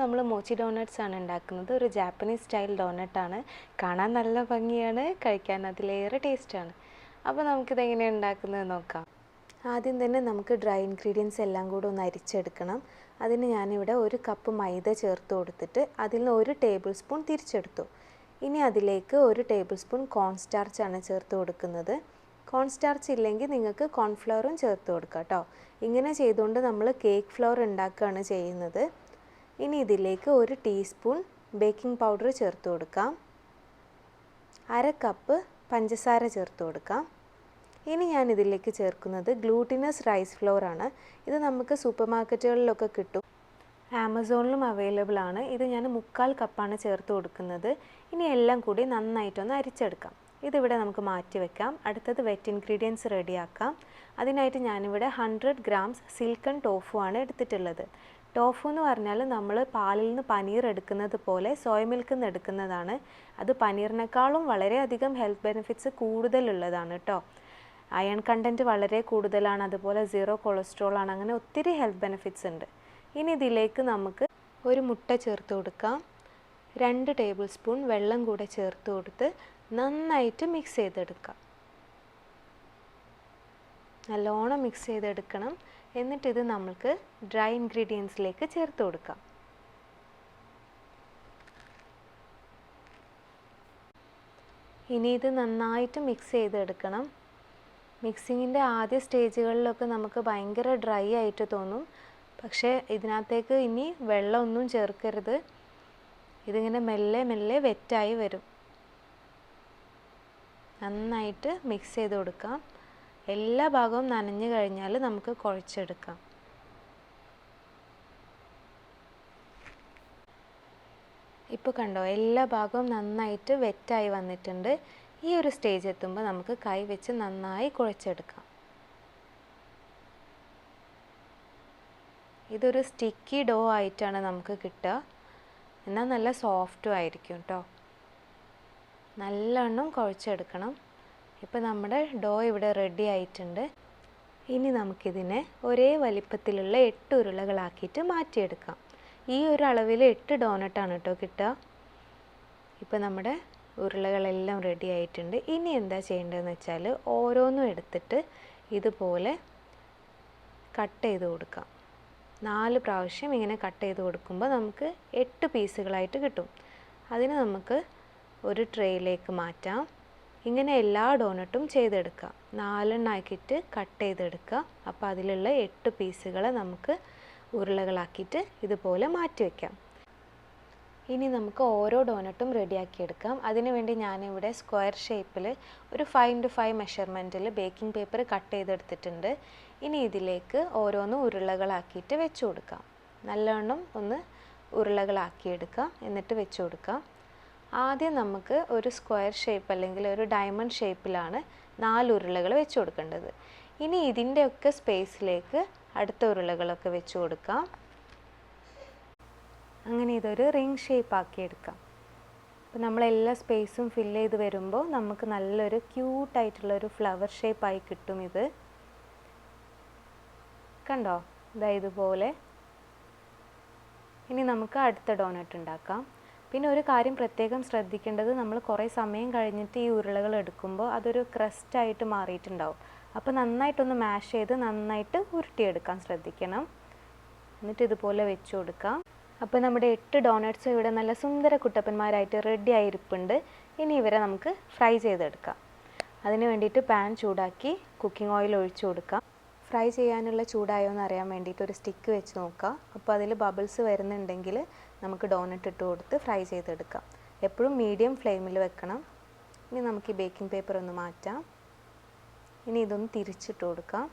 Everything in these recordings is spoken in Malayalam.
നമ്മൾ മോച്ചി ഡോണട്ട്സ് ആണ് ഉണ്ടാക്കുന്നത്. ഒരു ജാപ്പനീസ് സ്റ്റൈൽ ഡോണട്ട് ആണ്. കാണാൻ നല്ല ഭംഗിയാണ്, കഴിക്കാൻ അതിലേറെ ടേസ്റ്റ് ആണ്. അപ്പോൾ നമുക്കിത് എങ്ങനെയാണ് ഉണ്ടാക്കുന്നത് നോക്കാം. ആദ്യം തന്നെ നമുക്ക് ഡ്രൈ ഇൻഗ്രീഡിയൻസ് എല്ലാം കൂടെ ഒന്ന് അരിച്ചെടുക്കണം. അതിന് ഞാനിവിടെ 1 കപ്പ് മൈദ ചേർത്ത് കൊടുത്തിട്ട് അതിൽ നിന്ന് 1 ടേബിൾ സ്പൂൺ തിരിച്ചെടുത്തു. ഇനി അതിലേക്ക് 1 ടേബിൾ സ്പൂൺ കോൺസ്റ്റാർച്ച് ആണ് ചേർത്ത് കൊടുക്കുന്നത്. കോൺസ്റ്റാർച്ച് ഇല്ലെങ്കിൽ നിങ്ങൾക്ക് കോൺഫ്ലവറും ചേർത്ത് കൊടുക്കാം കേട്ടോ. ഇങ്ങനെ ചെയ്തുകൊണ്ട് നമ്മൾ കേക്ക് ഫ്ലവർ ഉണ്ടാക്കുകയാണ് ചെയ്യുന്നത്. ഇനി ഇതിലേക്ക് 1 ടീസ്പൂൺ ബേക്കിംഗ് പൗഡർ ചേർത്ത് കൊടുക്കാം. 1/2 കപ്പ് പഞ്ചസാര ചേർത്ത് കൊടുക്കാം. ഇനി ഞാൻ ഇതിലേക്ക് ചേർക്കുന്നത് ഗ്ലൂട്ടിനസ് റൈസ് ഫ്ലോർ ആണ്. ഇത് നമുക്ക് സൂപ്പർ മാർക്കറ്റുകളിലൊക്കെ കിട്ടും, ആമസോണിലും അവൈലബിൾ ആണ്. ഇത് ഞാൻ 3/4 കപ്പാണ് ചേർത്ത് കൊടുക്കുന്നത്. ഇനി എല്ലാം കൂടി നന്നായിട്ടൊന്ന് അരിച്ചെടുക്കാം. ഇതിവിടെ നമുക്ക് മാറ്റി വെക്കാം. അടുത്തത് വെറ്റ് ഇൻഗ്രീഡിയൻസ് റെഡിയാക്കാം. അതിനായിട്ട് ഞാനിവിടെ 100 ഗ്രാംസ് സിൽക്കൺ ടോഫു ആണ് എടുത്തിട്ടുള്ളത്. ടോഫു എന്ന് പറഞ്ഞാൽ നമ്മൾ പാലിൽ നിന്ന് പനീർ എടുക്കുന്നത് പോലെ സോയ മിൽക്കിൽ നിന്ന് എടുക്കുന്നതാണ്. അത് പനീറിനേക്കാളും വളരെയധികം ഹെൽത്ത് ബെനിഫിറ്റ്സ് കൂടുതലുള്ളതാണ് കേട്ടോ. അയൺ കണ്ടൻറ്റ് വളരെ കൂടുതലാണ്, അതുപോലെ 0 കൊളസ്ട്രോൾ ആണ്. അങ്ങനെ ഒത്തിരി ഹെൽത്ത് ബെനിഫിറ്റ്സ് ഉണ്ട്. ഇനി ഇതിലേക്ക് നമുക്ക് 1 മുട്ട ചേർത്ത് കൊടുക്കാം. 2 ടേബിൾ സ്പൂൺ വെള്ളം കൂടെ ചേർത്ത് കൊടുത്ത് നന്നായിട്ട് മിക്സ് ചെയ്തെടുക്കാം. നല്ലോണം മിക്സ് ചെയ്തെടുക്കണം. എന്നിട്ടിത് നമുക്ക് ഡ്രൈ ഇൻഗ്രീഡിയൻസിലേക്ക് ചേർത്ത് കൊടുക്കാം. ഇനി ഇത് നന്നായിട്ട് മിക്സ് ചെയ്തെടുക്കണം. മിക്സിങ്ങിൻ്റെ ആദ്യ സ്റ്റേജുകളിലൊക്കെ നമുക്ക് ഭയങ്കര ഡ്രൈ ആയിട്ട് തോന്നും. പക്ഷേ ഇതിനകത്തേക്ക് ഇനി വെള്ളമൊന്നും ചേർക്കരുത്. ഇതിങ്ങനെ മെല്ലെ മെല്ലെ വെറ്റായി വരും. നന്നായിട്ട് മിക്സ് ചെയ്ത് കൊടുക്കാം. എല്ലാ ഭാഗവും നനഞ്ഞു കഴിഞ്ഞാൽ നമുക്ക് കുഴച്ചെടുക്കാം. ഇപ്പോൾ കണ്ടോ, എല്ലാ ഭാഗവും നന്നായിട്ട് വെറ്റായി വന്നിട്ടുണ്ട്. ഈ ഒരു സ്റ്റേജ് എത്തുമ്പോൾ നമുക്ക് കൈ വെച്ച് നന്നായി കുഴച്ചെടുക്കാം. ഇതൊരു സ്റ്റിക്കി ഡോ ആയിട്ടാണ് നമുക്ക് കിട്ടുക. എന്നാൽ നല്ല സോഫ്റ്റും ആയിരിക്കും കേട്ടോ. നല്ലോണം കുഴച്ചെടുക്കണം. ഇപ്പോൾ നമ്മുടെ ഡോ ഇവിടെ റെഡി ആയിട്ടുണ്ട്. ഇനി നമുക്കിതിനെ ഒരേ വലിപ്പത്തിലുള്ള 8 ഉരുളകളാക്കിയിട്ട് മാറ്റിയെടുക്കാം. ഈ ഒരു അളവിൽ 8 ഡോണട്ടാണ് കേട്ടോ കിട്ടുക. ഇപ്പോൾ നമ്മുടെ ഉരുളകളെല്ലാം റെഡി ആയിട്ടുണ്ട്. ഇനി എന്താ ചെയ്യേണ്ടതെന്ന് വെച്ചാൽ ഓരോന്നും എടുത്തിട്ട് ഇതുപോലെ കട്ട് ചെയ്ത് കൊടുക്കാം. 4 പ്രാവശ്യം ഇങ്ങനെ കട്ട് ചെയ്ത് കൊടുക്കുമ്പോൾ നമുക്ക് 8 പീസുകളായിട്ട് കിട്ടും. അതിന് നമുക്ക് ഒരു ട്രേയിലേക്ക് മാറ്റാം. ഇങ്ങനെ എല്ലാ ഡോണട്ടും ചെയ്തെടുക്കാം. 4 ആക്കിയിട്ട് കട്ട് ചെയ്തെടുക്കുക. അപ്പോൾ അതിലുള്ള 8 പീസുകളെ നമുക്ക് ഉരുളകളാക്കിയിട്ട് ഇതുപോലെ മാറ്റി വയ്ക്കാം. ഇനി നമുക്ക് ഓരോ ഡോണട്ടും റെഡിയാക്കിയെടുക്കാം. അതിനുവേണ്ടി ഞാനിവിടെ സ്ക്വയർ ഷേപ്പിൽ ഒരു 5x5 മെഷർമെൻറ്റിൽ ബേക്കിംഗ് പേപ്പർ കട്ട് ചെയ്തെടുത്തിട്ടുണ്ട്. ഇനി ഇതിലേക്ക് ഓരോന്നും ഉരുളകളാക്കിയിട്ട് വെച്ച് കൊടുക്കാം. നല്ലവണ്ണം ഒന്ന് ഉരുളകളാക്കിയെടുക്കാം. എന്നിട്ട് വെച്ച് കൊടുക്കാം. ആദ്യം നമുക്ക് ഒരു സ്ക്വയർ ഷേപ്പ് അല്ലെങ്കിൽ ഒരു ഡയമണ്ട് ഷേപ്പിലാണ് 4 ഉരുളകൾ വെച്ച് കൊടുക്കേണ്ടത്. ഇനി ഇതിൻ്റെയൊക്കെ സ്പേസിലേക്ക് അടുത്ത ഉരുളകളൊക്കെ വെച്ച് കൊടുക്കാം. അങ്ങനെ ഇതൊരു റിംഗ് ഷേപ്പ് ആക്കിയെടുക്കാം. അപ്പോൾ നമ്മളെല്ലാ സ്പേസും ഫില്ല് ചെയ്ത് വരുമ്പോൾ നമുക്ക് നല്ലൊരു ക്യൂട്ടായിട്ടുള്ളൊരു ഫ്ലവർ ഷേപ്പായി കിട്ടും. ഇത് കണ്ടോ, ഇതാ ഇതുപോലെ. ഇനി നമുക്ക് അടുത്ത ഡോണട്ട് ഉണ്ടാക്കാം. പിന്നെ ഒരു കാര്യം പ്രത്യേകം ശ്രദ്ധിക്കേണ്ടത്, നമ്മൾ കുറേ സമയം കഴിഞ്ഞിട്ട് ഈ ഉരുളകൾ എടുക്കുമ്പോൾ അതൊരു ക്രസ്റ്റായിട്ട് മാറിയിട്ടുണ്ടാവും. അപ്പോൾ നന്നായിട്ടൊന്ന് മാഷ് ചെയ്ത് നന്നായിട്ട് ഉരുട്ടിയെടുക്കാൻ ശ്രദ്ധിക്കണം. എന്നിട്ട് ഇതുപോലെ വെച്ച് കൊടുക്കാം. അപ്പോൾ നമ്മുടെ 8 ഡോണട്ട്സ് ഇവിടെ നല്ല സുന്ദര കുട്ടപ്പന്മാരായിട്ട് റെഡി ആയിരിപ്പുണ്ട്. ഇനി ഇവരെ നമുക്ക് ഫ്രൈ ചെയ്തെടുക്കാം. അതിന് വേണ്ടിയിട്ട് പാൻ ചൂടാക്കി കുക്കിംഗ് ഓയിൽ ഒഴിച്ചു കൊടുക്കാം. ഫ്രൈ ചെയ്യാനുള്ള ചൂടായോ എന്ന് അറിയാൻ വേണ്ടിയിട്ട് ഒരു സ്റ്റിക്ക് വെച്ച് നോക്കാം. അപ്പോൾ അതിൽ ബബിൾസ് വരുന്നുണ്ടെങ്കിൽ നമുക്ക് ഡോണട്ട് ഇട്ട് കൊടുത്ത് ഫ്രൈ ചെയ്തെടുക്കാം. എപ്പോഴും മീഡിയം ഫ്ലെയിമിൽ വെക്കണം. ഇനി നമുക്ക് ഈ ബേക്കിംഗ് പേപ്പർ ഒന്ന് മാറ്റാം. ഇനി ഇതൊന്ന് തിരിച്ചിട്ട് കൊടുക്കാം.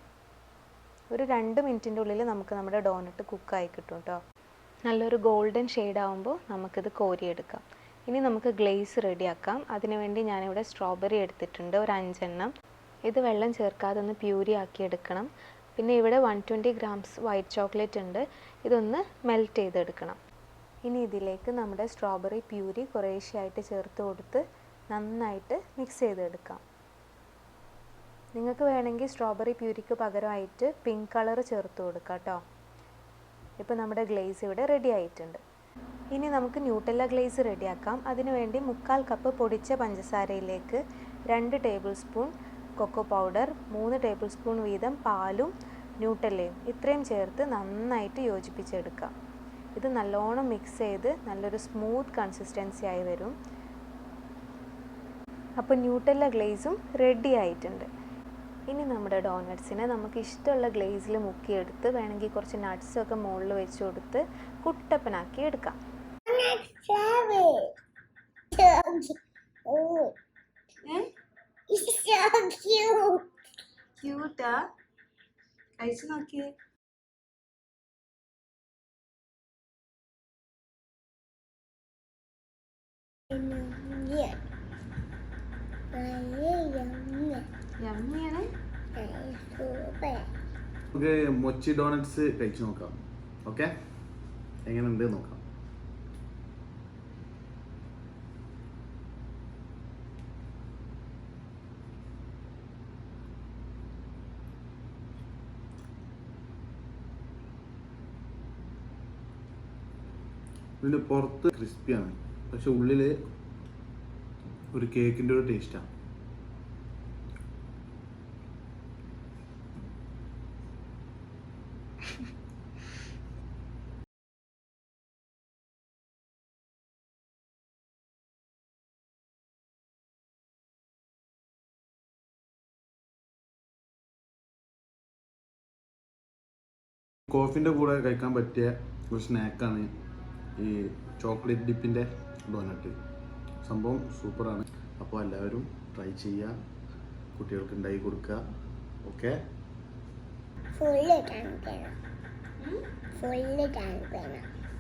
ഒരു 2 മിനിറ്റിൻ്റെ ഉള്ളിൽ നമുക്ക് നമ്മുടെ ഡോണട്ട് കുക്കായി കിട്ടും കേട്ടോ. നല്ലൊരു ഗോൾഡൻ ഷെയ്ഡ് ആകുമ്പോൾ നമുക്കിത് കോരിയെടുക്കാം. ഇനി നമുക്ക് ഗ്ലേസ് റെഡിയാക്കാം. അതിനുവേണ്ടി ഞാനിവിടെ സ്ട്രോബെറി എടുത്തിട്ടുണ്ട്, ഒരു 5 എണ്ണം. ഇത് വെള്ളം ചേർക്കാതെ ഒന്ന് പ്യൂരി ആക്കി എടുക്കണം. പിന്നെ ഇവിടെ 120 ഗ്രാംസ് വൈറ്റ് ചോക്ലേറ്റ് ഉണ്ട്. ഇതൊന്ന് മെൽറ്റ് ചെയ്തെടുക്കണം. ഇനി ഇതിലേക്ക് നമ്മുടെ സ്ട്രോബെറി പ്യൂരി കുറേശ്ശെയായിട്ട് ചേർത്ത് കൊടുത്ത് നന്നായിട്ട് മിക്സ് ചെയ്തെടുക്കാം. നിങ്ങൾക്ക് വേണമെങ്കിൽ സ്ട്രോബെറി പ്യൂരിക്ക് പകരമായിട്ട് പിങ്ക് കളർ ചേർത്ത് കൊടുക്കാം കേട്ടോ. ഇപ്പോൾ നമ്മുടെ ഗ്ലേസ് ഇവിടെ റെഡി ആയിട്ടുണ്ട്. ഇനി നമുക്ക് ന്യൂട്ടെല്ല ഗ്ലേസ് റെഡിയാക്കാം. അതിനുവേണ്ടി 1/4 കപ്പ് പൊടിച്ച പഞ്ചസാരയിലേക്ക് 2 tablespoon cocoa powder, 3 tablespoon വീതം പാലും ന്യൂട്ടെല്ലയും ഇത്രയും ചേർത്ത് നന്നായിട്ട് യോജിപ്പിച്ചെടുക്കാം. ഇത് നല്ലോണം മിക്സ് ചെയ്ത് നല്ലൊരു സ്മൂത്ത് കൺസിസ്റ്റൻസി ആയി വരും. അപ്പോൾ ന്യൂട്ടെല്ല ഗ്ലേസും റെഡി ആയിട്ടുണ്ട്. ഇനി നമ്മുടെ ഡോണട്ട്സിനെ നമുക്ക് ഇഷ്ടമുള്ള ഗ്ലേസിൽ മുക്കിയെടുത്ത് വേണമെങ്കിൽ കുറച്ച് നട്ട്സൊക്കെ മുകളിൽ വെച്ച് കൊടുത്ത് കുട്ടപ്പനാക്കി എടുക്കാം. ക്യൂട്ടാ, കഴിച്ചു നോക്കിയേ. നമുക്ക് മൊച്ചി ഡോണറ്റ്സ് കഴിച്ചു നോക്കാം. ഓക്കെ, എങ്ങനെയുണ്ട് നോക്കാം. ഇതിൻ്റെ പുറത്ത് ക്രിസ്പിയാണ്, പക്ഷെ ഉള്ളിൽ ഒരു കേക്കിൻ്റെ ഒരു ടേസ്റ്റാണ്. കോഫിൻ്റെ കൂടെ കഴിക്കാൻ പറ്റിയ ഒരു സ്നാക്കാണ് ഈ ചോക്ലേറ്റ് ഡിപ്പിൻ്റെ ഡോനട്ട്. സംഭവം സൂപ്പറാണ്. അപ്പോൾ എല്ലാവരും ട്രൈ ചെയ്യുക, കുട്ടികൾക്ക് ഉണ്ടാക്കി കൊടുക്കുക. ഓക്കെ, ഫുള്ള് ടാങ്ക് വേണം.